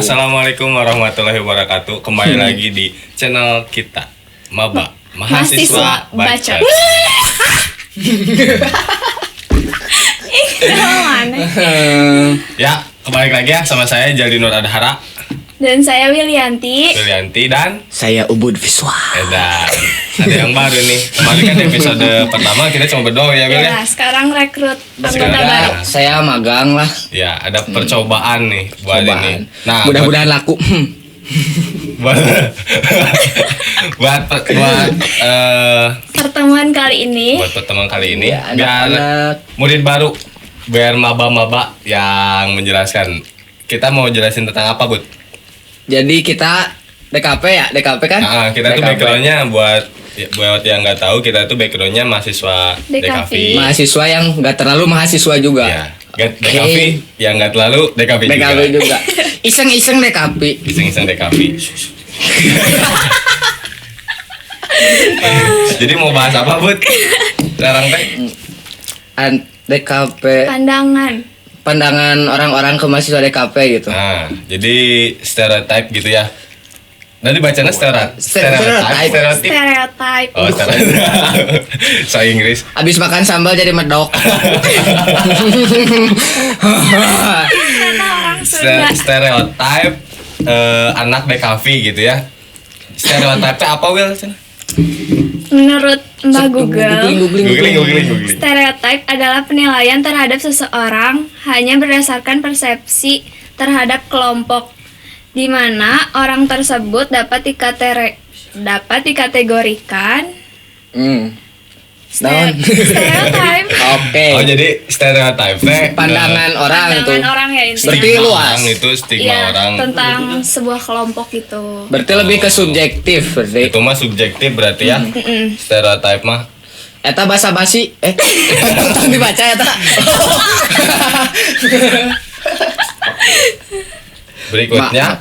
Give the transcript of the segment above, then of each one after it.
Assalamualaikum warahmatullahi wabarakatuh. Kembali lagi di channel kita Maba Mahasiswa Baca. Ya, kembali lagi ya sama saya Jaldi Nur Adhara. Dan saya Willianti Dan saya Ubud Viswa. Dan ada yang baru nih. Kemarin kan episode pertama kita cuma berdua ya, Wil ya. Sekarang rekrut anggota Sekarang baru. Saya magang lah. Ya, ada percobaan nih buat ini. Nah, mudah-mudahan laku. buat Pertemuan kali ini buat pertemuan kali ini Ya, biar anak-anak. murid baru, biar maba-maba yang menjelaskan. Kita mau jelasin tentang apa, Bud? Jadi kita DKP ya, DKP kan? Kita tuh DKP. backgroundnya buat yang nggak tahu, kita tuh backgroundnya mahasiswa DKV. Mahasiswa yang nggak terlalu mahasiswa juga. Ya, DKV yang nggak terlalu DKV DKP juga. juga. Iseng-iseng DKP. Iseng-iseng DKV. Jadi mau bahas apa, Bud? Sekarang teh? DKP. Pandangan orang-orang ke mahasiswa DKP gitu. Nah, jadi stereotype gitu ya. Nanti bacanya stereotype. Stereotype. Oh, stereotype. So Inggris. Abis makan sambal jadi medok. Ternyata orang Sunda. Stereotype anak DKV gitu ya. Stereotype apa, Will? Menurut Mbak Google, Googling. stereotype adalah penilaian terhadap seseorang hanya berdasarkan persepsi terhadap kelompok, di mana orang tersebut dapat dikategorikan stereotype. Oke. Oh, jadi stereotype Pandangan orang itu. Pandangan orang ya intinya. Berarti luas. Itu stigma Iya, orang. tentang sebuah kelompok itu. Berarti lebih ke subjektif berarti. Itu mah subjektif berarti ya. Stereotype mah. Eta basa-basi. Tentang dibaca eta. Berikutnya.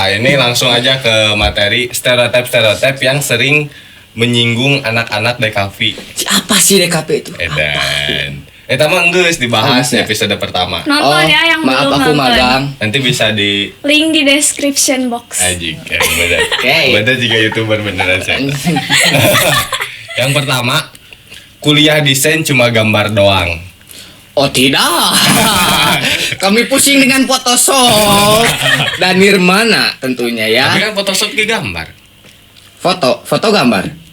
Ini langsung aja ke materi stereotype yang sering menyinggung anak-anak DKV. Apa sih DKP itu? Edan. Eta mah geus dibahas di episode pertama. Nonton ya yang maaf belum aku nonton. magang. Nanti bisa di Link di description box. Ajik, bener. Oke. Bener juga YouTuber beneran saya. Yang pertama, kuliah desain cuma gambar doang. Oh tidak. Kami pusing dengan Photoshop dan Nirmana tentunya ya. Tapi kan Photoshop ke gambar. Foto gambar.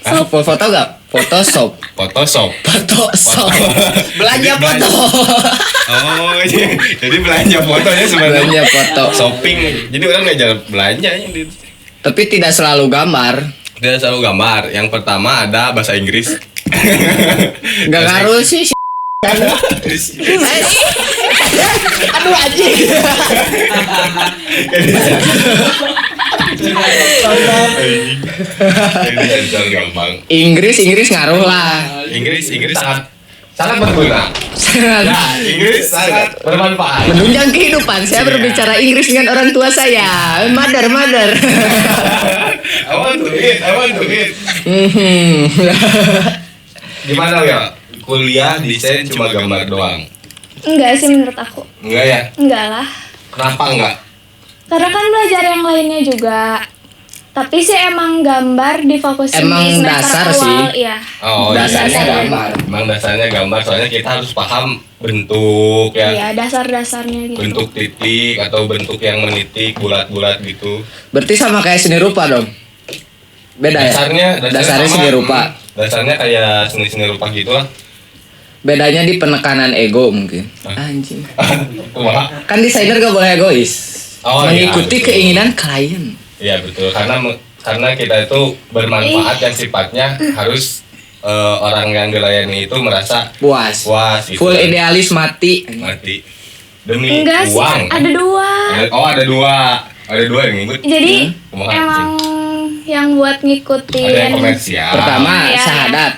Foto gak? Photoshop. Photoshop. Belanja foto. Oh, jadi belanja fotonya sebenarnya. Belanja foto. Shopping. Jadi orang nggak jalan belanja. Tapi tidak selalu gambar. Tidak selalu gambar. Yang pertama ada bahasa Inggris. Gak ngaruh sih. Aduh anjing. Inggris ngaruh lah. Inggris sangat berguna. Inggris sangat bermanfaat. Menunjang kehidupan. Saya berbicara Inggris dengan orang tua saya. Mother. I want to eat. Gimana ya? Kuliah desain cuma gambar doang. Enggak sih menurut aku. Enggak ya? Enggak lah. Kenapa enggak? Karena kan belajar yang lainnya juga. Tapi sih emang gambar difokusin Emang di semester dasar awal, sih. iya. Oh, Dasarnya iya. gambar. Emang dasarnya gambar, soalnya kita harus paham bentuk ya. Iya, dasar-dasarnya gitu. Bentuk titik atau bentuk yang menitik bulat-bulat gitu. Berarti sama kayak seni rupa dong. Beda ya? Dasarnya sama. seni rupa. Dasarnya kayak seni rupa gitu lah. Bedanya di penekanan ego mungkin. Anjing. Wah. Kan desainer gak boleh egois. Oh, mengikuti iya, betul. keinginan klien. Iya betul, karena kita itu bermanfaat yang sifatnya harus orang yang dilayani itu merasa Puas gitu. Full idealis mati demi Enggak sih, uang. ada dua. Ada dua yang ngikut. Jadi Kumaha, emang yang buat ngikutin. Ada yang komersial. Pertama Iya. syahadat.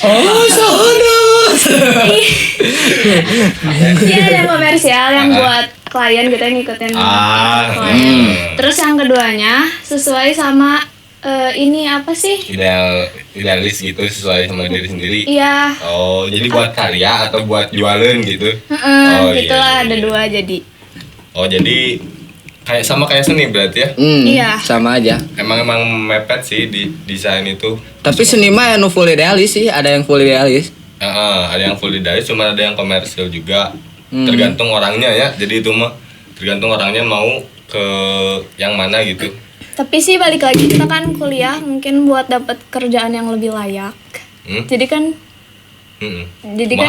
Syahadat. Iya, ada yang komersial yang buat klien gitu yang ngikutin klien. Terus yang keduanya sesuai sama Ini apa sih? Idealis gitu sesuai sama diri sendiri. Iya. Oh, jadi buat karya atau buat jualan gitu? Heeh, Oh, iya, gitulah iya, ada iya. dua jadi. Oh, jadi kayak seni berarti ya? Iya. Sama aja. Emang mepet sih di desain itu. Tapi seni mah anu full idealis sih, ada yang full idealis. Ada yang full idealis, cuma ada yang komersil juga. Hmm. Tergantung orangnya ya. Jadi itu mah tergantung orangnya mau ke yang mana gitu. Tapi sih balik lagi kita kan kuliah mungkin buat dapat kerjaan yang lebih layak. Jadi kan Mm-mm.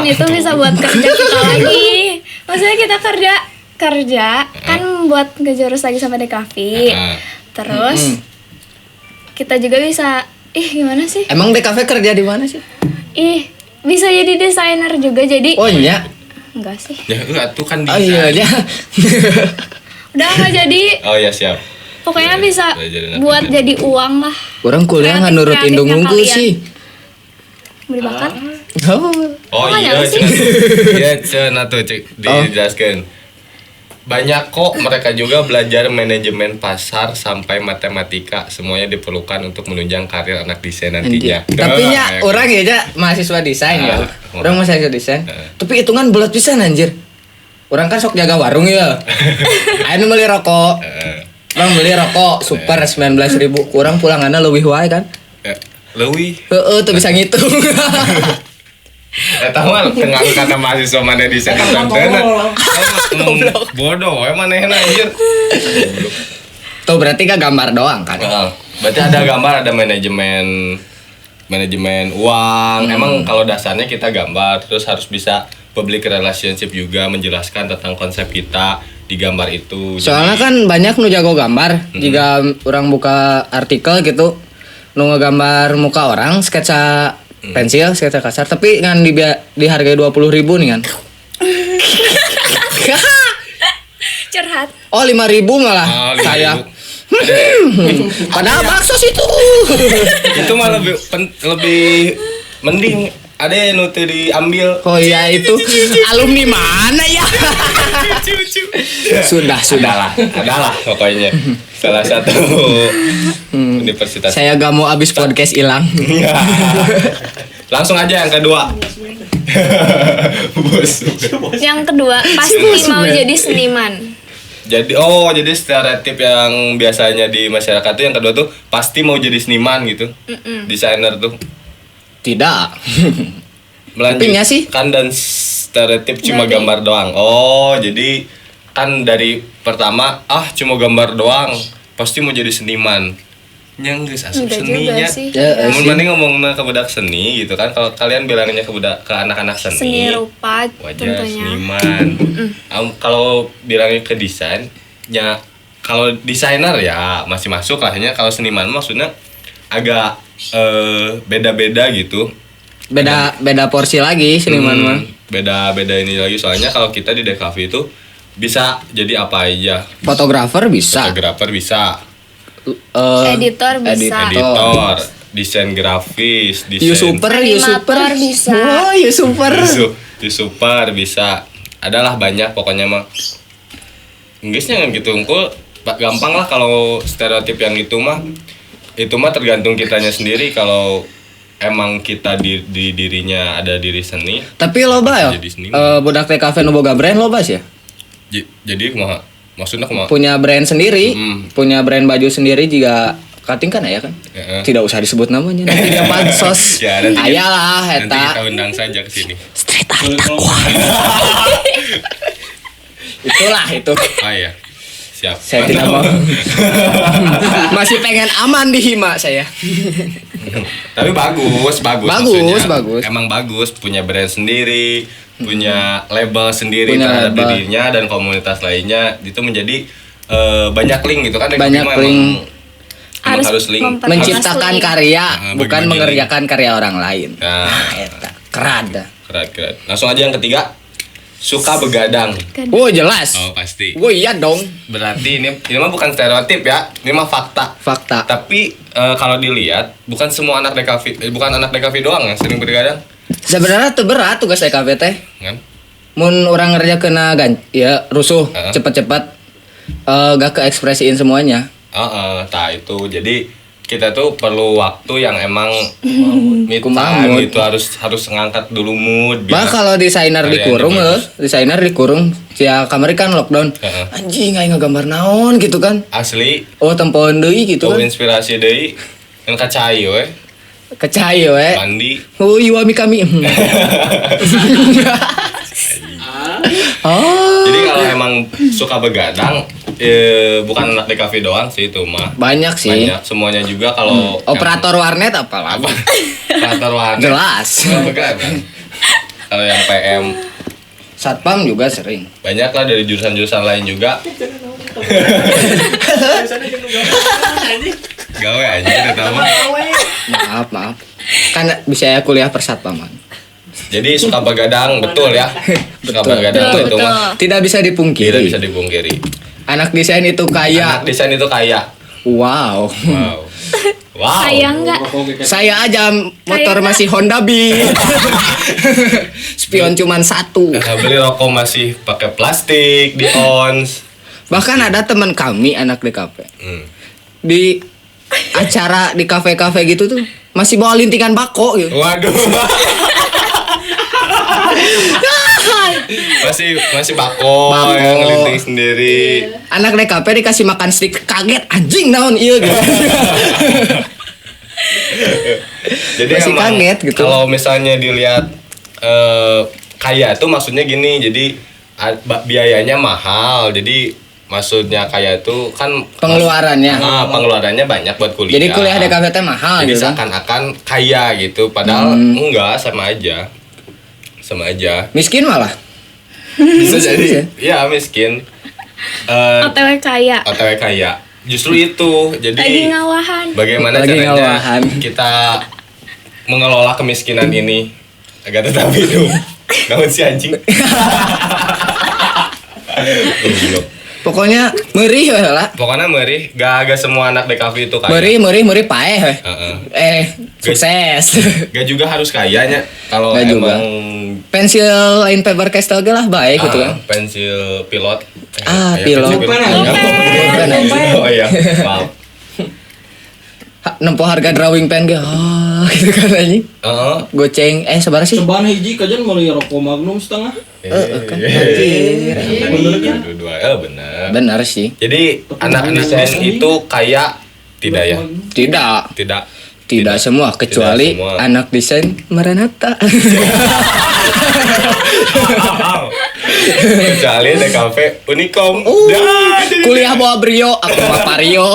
itu bisa buat kerja kita lagi. Maksudnya kita kerja kan buat ngejurus lagi sama DKV. Terus kita juga bisa gimana sih? Emang DKV kerja di mana sih? Bisa jadi desainer juga jadi. Oh iya. Enggak sih. Ya tuh kan Oh desain. iya aja. Udah enggak jadi. Oh ya siap. Pokoknya Iya, bisa belajar buat anak jadi uang lah. Orang kuliah nggak nurut indung Kreatif-kreatifnya unggul kalian. sih. Beli bakat. Oh. Oh Makanya iya, apa sih? Iya cenah tuh dijelaskan. Banyak kok mereka juga belajar manajemen pasar sampai matematika, semuanya diperlukan untuk menunjang karir anak desain nantinya. Tapi nya orang ya aja mahasiswa desain ya. Orang mahasiswa desain. Tapi hitungan bulat pisan anjir. Orang kan sok jaga warung ya. Ayo beli rokok. Orang beli rokok super 19.000. Kurang pulangannya lebih wae kan. Leuwih. Heeh, tuh bisa ngitung. Tahu kan tengah kata mahasiswa mana desain contohnya. Bodoh, manehna anjir. Tuh berarti kan gambar doang kan. Berarti ada gambar, ada manajemen uang. Emang kalau dasarnya kita gambar, terus harus bisa public relationship juga, menjelaskan tentang konsep kita di gambar itu. Soalnya kan banyak nu jago gambar. Jika orang buka artikel gitu, nu ngegambar muka orang, sketsa pensil, sketsa kasar, tapi kan dihargai 20.000 nih kan. Curhat. Oh 5.000 malah 5.000. saya. Padahal bakso itu. Itu mah lebih mending ada yang nutu diambil. Oh iya itu alumni mana ya? Sudah. Adalah pokoknya salah satu universitas. Saya gak mau abis podcast hilang. Langsung aja yang kedua. Bos. Yang kedua pasti mau jadi seniman. Jadi stereotip yang biasanya di masyarakat tuh yang kedua tuh pasti mau jadi seniman gitu. Desainer tuh. Tidak. Melanjutkan sih. dan stereotip cuma Jadi- gambar doang. Oh, jadi kan dari pertama cuma gambar doang, pasti mau jadi seniman. Yang geus asup Enggak seninya. juga sih. Ya, Mun sih. mending ngomongna ke budak seni gitu kan. Kalau kalian bilangnya ke anak-anak Seni seni, rupa wajar tentunya. seniman. Kalau bilangnya ke desain, ya kalau desainer ya masih masuk lah. Kalau seniman maksudnya agak beda-beda gitu. Beda porsi lagi seniman mah. Beda ini lagi soalnya kalau kita di DKV itu bisa jadi apa aja. Fotografer bisa. Fotografer bisa, Editor bisa. editor, desain grafis, desain YouTuber Animator bisa. Wow, YouTuber. super bisa. Adalah banyak pokoknya mah. Inggrisnya gitu unggul, gampang lah kalau stereotip yang itu mah tergantung kitanya sendiri. Kalau emang kita di dirinya ada diri seni, Tapi loba ya. Jadi seniman. Budak TKV nu boga brand loba sih ya. jadi maksudnya kumaha? Punya brand sendiri, punya brand baju sendiri juga kating kan ya kan. Heeh. Tidak usah disebut namanya nanti dia pansos. Ya, nanti- Ayalah Nanti eta. kita undang saja ke sini. Street art takwa. Itulah itu. Oh iya. Siap. Saya tidak mau. Masih pengen aman di Hima saya. Tapi bagus Bagus, maksudnya. bagus. Emang bagus punya brand sendiri, punya label sendiri Punya terhadap label. dirinya dan komunitas lainnya. Itu menjadi banyak link gitu kan. Banyak Emang link. harus link. Menciptakan Asli. karya, bukan bagi-bagi mengerjakan karya orang lain. Nah, Eta keren. keren. Langsung aja yang ketiga. Suka begadang. Oh jelas. Oh, pasti. Oh iya dong. Berarti ini mah bukan stereotip ya. Ini mah fakta. Fakta. Tapi kalau dilihat bukan semua anak DKV, bukan anak DKV doang yang sering begadang, Sebenarnya tuh berat tugas TKV teh. kan? Mun orang ngerja kena ya rusuh cepet-cepet gak keekspresiin semuanya. Nah itu jadi kita tuh perlu waktu yang emang me time Kumaha mood. gitu, harus ngangkat dulu mood. Bah kalau desainer Kalian dikurung juga desainer dikurung sia kamari kan lockdown. Heeh. Anjing aing ngagambar naon gitu kan. asli Oh tempoan deui gitu tuh kan. inspirasi deui kan kacai we Kecai we. mandi. Oh iwami kami. Oh. Jadi kalau emang suka begadang, bukan anak di kafe doang sih itu mah. Banyak sih. Banyak semuanya juga kalau Operator warnet apalah. apa? Operator warnet. Jelas. Suka begadang. Kalau yang PM Satpam juga sering. banyak lah dari jurusan-jurusan lain juga. Gawe aja terutama. Maaf. Kan bisa ya kuliah persatpaman. Jadi suka begadang betul ya. Suka Betul. begadang Betul, itu mah betul. Tidak bisa dipungkiri. tidak bisa dipungkiri. Anak desain itu kaya. Anak desain itu kaya. Wow. Wow. Wow. Sayang nggak? Saya aja motor Kaya. masih Honda Beat. Spion cuman satu. Beli rokok masih pakai plastik di ons. Bahkan ada teman kami anak DKP Hmm. di acara di kafe-kafe gitu tuh masih bawa lintingan bako gitu. Waduh. masih bako Bako. yang ngelinting sendiri. Anak DKP dikasih makan steak kaget anjing naon ieu gitu. Jadi Masih emang kaget gitu. kalau misalnya dilihat kaya tuh maksudnya gini, jadi biayanya mahal. Jadi maksudnya kaya tuh kan Pengeluarannya. pengeluarannya banyak buat kuliah. Jadi kuliah DKP teh mahal Jadi gitu. seakan-akan kaya gitu, padahal enggak, sama aja. Sama aja. Miskin malah. Bisa Miskin jadi. ya? Iya, miskin. OTW kaya. OTW kaya. Justru itu. Jadi Lagi ngawahan. bagaimana Lagi caranya ngawahan. kita mengelola kemiskinan ini agar tetap hidup. Namun si anjing. Goblok. Pokoknya meurih we lah. Pokoknya merih, gak semua anak DKV itu kaya. Meurih paeh we. Heeh. Sukses. Gak juga harus kayanya. Kalau Gak juga. emang Pensil lain paper castle ge lah baik gitu kan. pensil pilot. Pilot. pensil Pulpen aja. Oh iya, maaf. Nempo harga drawing pen ge. Gitu kan anjing. Heeh. Goceng sabar sih. Cobaan hiji kajian meuli rokok Magnum setengah. Kan anjir. Bener kan? Dua, benar. Benar sih. Jadi anak-anak desain itu kaya tidak ya? Tidak. Tidak. Tidak semua kecuali semua. anak desain Maranatha. Kecuali ada kafe Unicom. Kuliah bawa Brio, aku bawa Vario.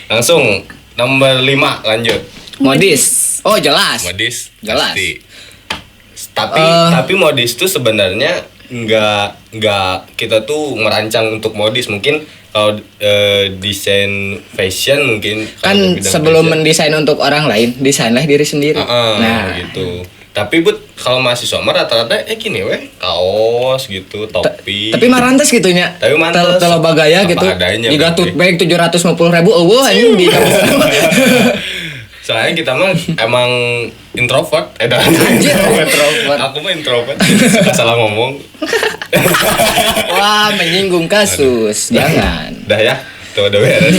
Langsung nomor 5 lanjut. Modis. Oh, jelas. Modis. Jelas. Pasti. Tapi Eh. tapi modis tuh sebenarnya nggak kita tuh merancang untuk modis. Mungkin kalau desain fashion mungkin Kan kalau di bidang sebelum fashion. mendesain untuk orang lain, desainlah diri sendiri. Nah, gitu. Tapi kalau mahasiswa mah rata-rata gini weh, kaos gitu, topi. tapi marantes gitunya. Tapi mantes. Telo bagaya Apa gitu. adanya Jika berarti. tote bag 750.000 eueuh anjing di Soalnya kita mah emang introvert. Anjir, introvert. Aku mah introvert. Suka salah ngomong. Wah, menyinggung kasus. Jangan. Dah ya, tuh udah beres.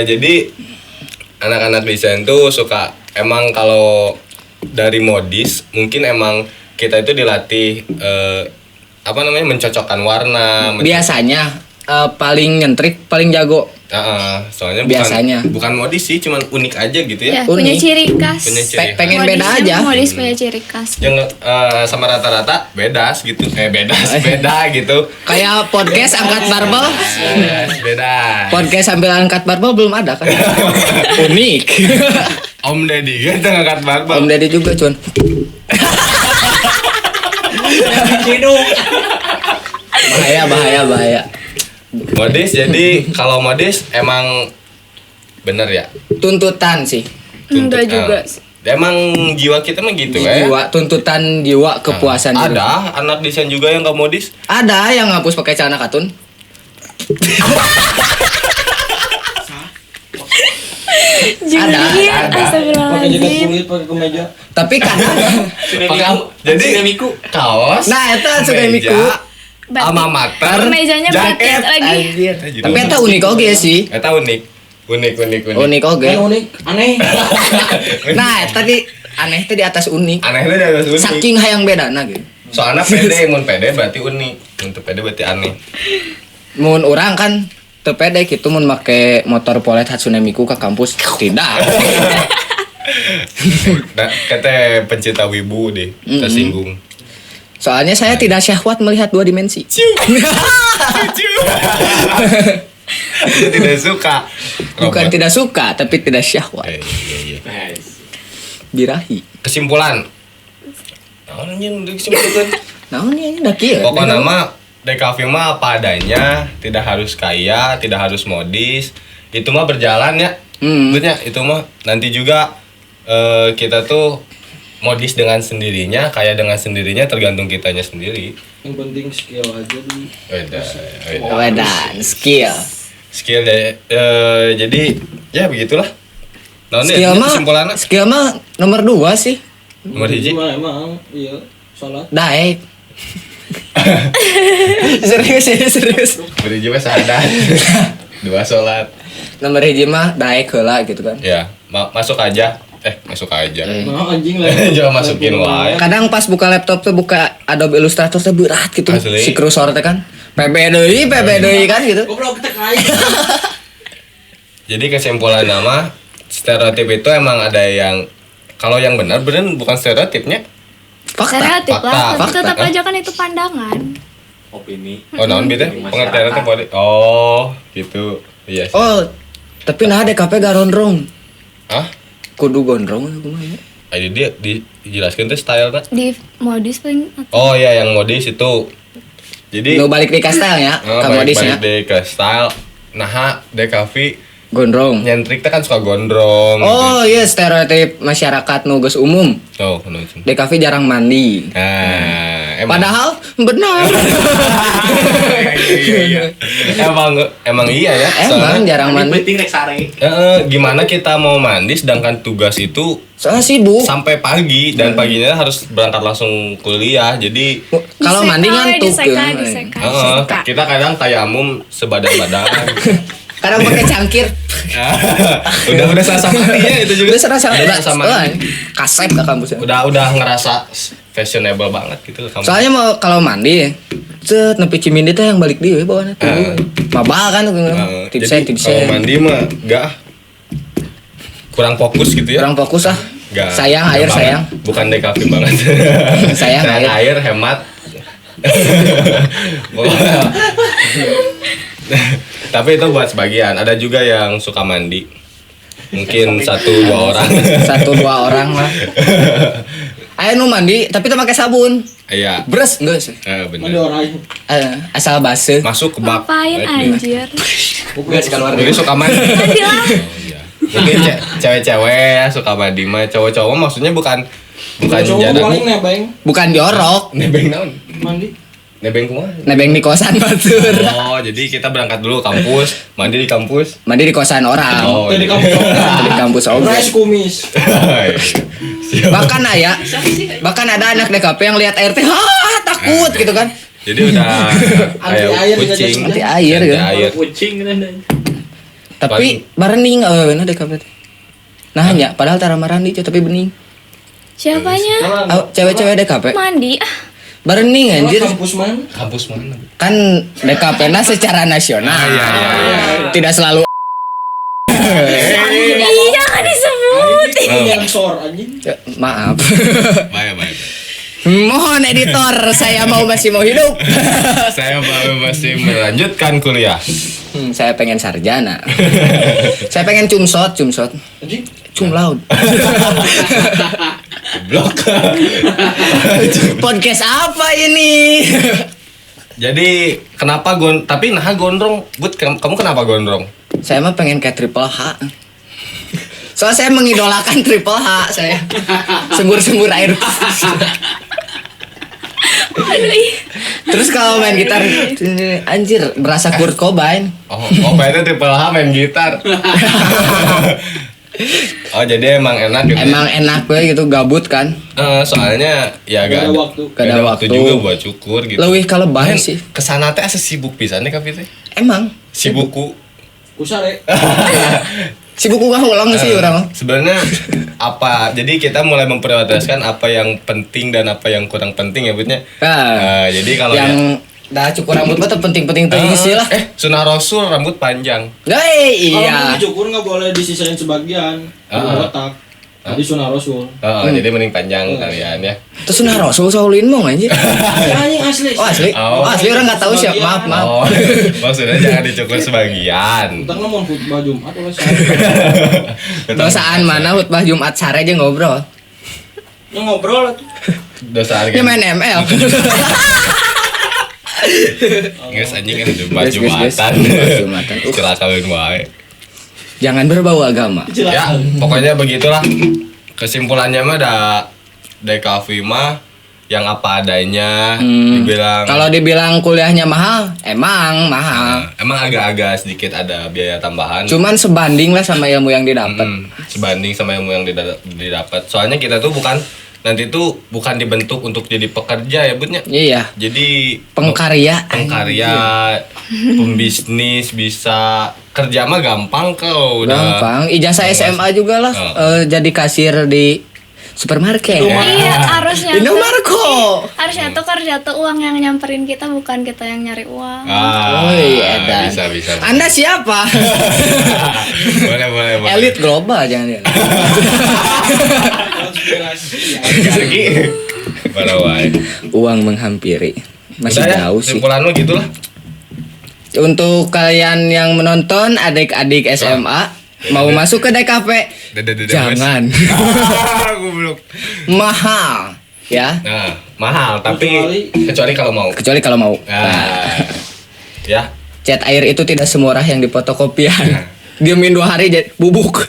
Jadi anak-anak desain tuh suka emang kalau dari modis mungkin emang kita itu dilatih mencocokkan warna. Biasanya paling nyentrik, paling jago. Soalnya Biasanya. bukan modis sih, cuman unik aja gitu ya. Ya, punya Unik. ciri khas. Punya ciri khas. Pengen Modisnya beda aja. Modis punya ciri khas. Yang sama rata-rata bedas gitu. Beda gitu. Kayak podcast angkat barbel. Beda. Podcast sambil angkat barbel belum ada kan? Unik. Om Deddy kan ngangkat barbel. Om Deddy juga cuman. Bahaya. Modis, jadi kalau modis emang bener ya. Tuntutan sih. Enggak juga. Emang jiwa kita mah gitu ya. Jiwa, tuntutan jiwa, kepuasan diri. Ada anak desain juga yang gak modis. Ada yang ngapus pakai celana katun. Jujur, ada. Pakai jaket astagfirullahaladzim. kulit, pakai kemeja. Tapi kadang Jadi kaos. nah itu suka kemeja, miku. alma mater, mejanya jaket. batik lagi. Anjir. Gitu. Tapi eta unik oge sih. Eta unik. Unik oge. Kan unik, aneh. Nah, tadi aneh teh di atas unik. Anehnya di atas unik. Saking hayang bedana gitu. Soalnya pede, mun pede berarti unik, mun teu pede berarti aneh. Mun orang kan teu pede kitu mun make motor polet Hatsune Miku ke kampus tidak. Nah, kata pencinta wibu deh, tersinggung. Soalnya saya tidak syahwat melihat dua dimensi. Dia tidak suka. Bukan tidak suka, tapi tidak syahwat. Iya. Birahi. Kesimpulan. Naon anjing udah kesimpulan. Naon ieu da kieu. Pokoknya mah DKV mah apa adanya, tidak harus kaya, tidak harus modis. Itu mah berjalan ya. Betul itu mah nanti juga kita tuh modis dengan sendirinya, kaya dengan sendirinya, tergantung kitanya sendiri. Yang penting skill aja dulu. Wedan, skill. Skill deh. Jadi ya begitulah. Nah, Skill mah nomor 2 sih. Nomor hiji. Emang iya salat. Daek. serius. Berhiji mah sahadat. 2 sholat. Nomor hiji mah daek heula gitu kan. Ya, masuk aja. Masuk aja. Nah, anjing lah. Jangan masukin wae. Kadang pas buka laptop tuh buka Adobe Illustrator tuh berat gitu. Asli. Si kursor teh kan. PB deui kan gitu. Goblok kita kaya. Jadi kesimpulan nama stereotip itu emang ada yang kalau yang benar bukan stereotipnya. Fakta. Stereotip lah, tapi Fakta. tetap aja kan itu pandangan. Oh, naon beda? Pengertiannya teh boleh. Oh, gitu. Iya sih. Oh, tapi nah DKP gak ronrong. Hah? Kudu gondrong kumaha ya? Ayo dia dijelaskan tuh style-nya. Di modis paling Oh iya, yang modis itu. Jadi Lu balik di style ya, ke modisnya. balik deh ke style. Nah, DKV Gondrong. nyentrik teh kan suka gondrong. Oh iya, stereotip masyarakat nu geus umum. Tuh, nonton. DKV jarang mandi. Nah, Padahal benar. iya. Emang iya ya. Emang jarang mandi. penting rek sare. Gimana kita mau mandi sedangkan tugas itu Soalnya sibuk. sampai pagi dan paginya harus berangkat langsung kuliah. Jadi Kalau mandi ngantuk. diseka. kita kadang tayamum sebadan-badan. Kadang pakai cangkir. udah serasa mandi ya itu juga. Udah serasa mandi. kasep ke kampusnya. Udah ngerasa fashionable banget gitu kamu. Soalnya mau kalau mandi set nepi Cimindi teh yang balik dia bawaannya tuh. Mabal kan tipsnya. Kalau mandi mah enggak kurang fokus gitu ya. Kurang fokus ah. Enggak. Sayang air banget. sayang. Bukan DKV banget. Sayang air hemat. Tapi itu buat sebagian. Ada juga yang suka mandi. Mungkin 1-2 orang. 1-2 orang lah. Ayo nu mandi tapi tuh pakai sabun. Iya. Beres enggak sih? Mandi Bener. orang. Asal basuh. Masuk ke bak. Ngapain anjir? Enggak keluar. Jadi suka mandi. Mandi lah. Iya. Mungkin cewek-cewek ya suka mandi mah. Cowok-cowok maksudnya bukan Cowok jarak. paling nebeng. Bukan jorok. Nebeng naon? Mandi. Nebeng kumaha? Nebeng di kosan batur. Oh, jadi kita berangkat dulu kampus, mandi di kampus. Mandi di kosan orang. Oh, Tadi iya. kamu Di kampus oke. Rice kumis. Siap. Bahkan ada anak DKP yang lihat air teh takut gitu kan. Jadi udah kayak Anti-air kucing. juga. Anti-air, Anti kan? air. Kucing kan. Tapi bening bener DKP. Nah hanya padahal tara marandi tapi bening. Siapanya? Cewek-cewek DKP. Mandi. Bening anjir. Kampus mana? Kampus mana? Kan DKP-na secara nasional. Iya. Tidak selalu Iya kan disebut. Yang sor anjing. maaf. Baik. Mohon editor, saya masih mau hidup. Saya baru masih melanjutkan kuliah. Saya pengen sarjana. Saya pengen cumsot. Anjing. Cum laude. Blok. Podcast apa ini? Jadi kenapa tapi nah gondrong, Bud, kamu kenapa gondrong? Saya mah pengen kayak Triple H. Soalnya saya mengidolakan Triple H saya. Sembur-sembur air. Aduh, ih. Terus kalau main gitar anjir berasa Kurt Cobain. Oh, mainnya Triple H main gitar. Oh jadi emang enak gitu. Emang enak we gitu gabut kan. Soalnya ya Gak ada gak waktu. Gak ada waktu. juga buat cukur gitu. Leuwih ka lebay Main sih. kesana teh asa sibuk pisan deh Kapi teh. Emang Sibukku. Kusare. sibuk gua ulang sih orang. Sebenarnya apa? Jadi kita mulai memprioritaskan apa yang penting dan apa yang kurang penting ya Butnya. Jadi kalau yang dah cukur rambut mah penting-penting tuh sih lah. Sunnah Rasul rambut panjang. Nah, Kalau iya. mau dicukur nggak boleh disisain sebagian. Botak. Jadi sunnah Rasul. Jadi mending panjang kalian ya. Terus nah Rasul Saulin mau anjir. Anjing asli. Oh asli? Oh. Oh asli orang nggak tahu siap. Maaf. Oh, maksudnya jangan dicukur sebagian. Entar mau khutbah Jumat oleh saya. Dosaan mana khutbah Jumat sare aja ngobrol. Yang ngobrol lah tuh. Dosa Ya main ML. Guys anjing kan udah Guys, Jumatan. Jumatan. Celakain wae. Jangan berbau agama. Ya, pokoknya begitulah. Kesimpulannya mah dari Kavi mah yang apa adanya dibilang Kalau dibilang kuliahnya mahal, emang mahal. emang agak-agak sedikit ada biaya tambahan. Cuman sebanding lah sama ilmu yang didapat. Sebanding sama ilmu yang didapat. Soalnya kita tuh nanti tuh bukan dibentuk untuk jadi pekerja ya Butnya. Iya. Jadi Pengkarya. pembisnis bisa kerja mah gampang kau udah. Gampang. Ijazah SMA juga lah. Jadi kasir di supermarket. Iya, harusnya tuh. Indomarko. Harusnya tuh kerja tuh uang yang nyamperin kita, bukan kita yang nyari uang. Oh iya, dan. Bisa. Anda siapa? boleh. Elit global jangan. Lagi. Barawai. Uang menghampiri. Masih Udah ya, jauh sih. simpulan lu gitulah. Untuk kalian yang menonton adik-adik SMA mau masuk ke DKP, jangan. Goblok. Mahal ya. Nah, mahal tapi kecuali kalau mau. Kecuali kalau mau. Ya. Cat air itu tidak semurah yang di fotokopian. Diemin 2 hari bubuk.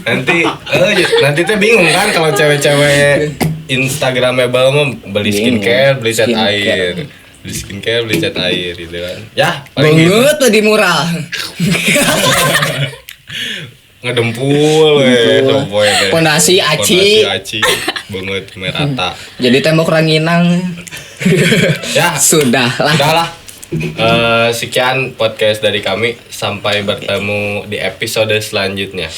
nanti tuh bingung kan kalau cewek-cewek Instagramable mah beli skincare, beli cat air. Beli skincare, beli cat air gitu kan. Ya, paling gitu. Banget tuh di murah. Ngedempul we, Pondasi aci. banget merata. Jadi tembok ranginang. Ya, Sudahlah. udahlah. Sekian podcast dari kami, sampai bertemu di episode selanjutnya.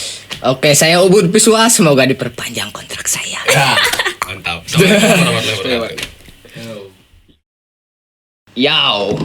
Oke, saya Ubud Piswa, semoga diperpanjang kontrak saya. Ya, mantap. Assalamualaikum warahmatullahi wabarakatuh. Yow.